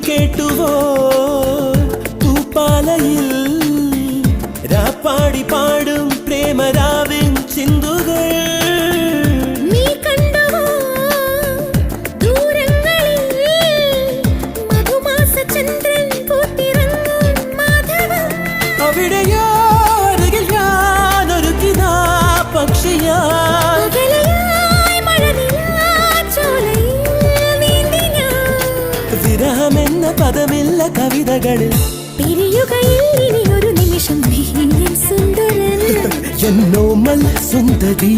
കേട്ടുവോ പൂപ്പാലയിൽ രാപ്പാടി പാടും പ്രേമരാവിൻ ചിന്തുകൾ അവിടെയോ അരികിൽ ഞാനൊരുക്കിനാ പക്ഷിയാ വിരഹമെന്ന പദമില്ല കവിതകളിൽ ഒരു നിമിഷം സുന്ദരൻ എന്നോമൽ സുന്ദരി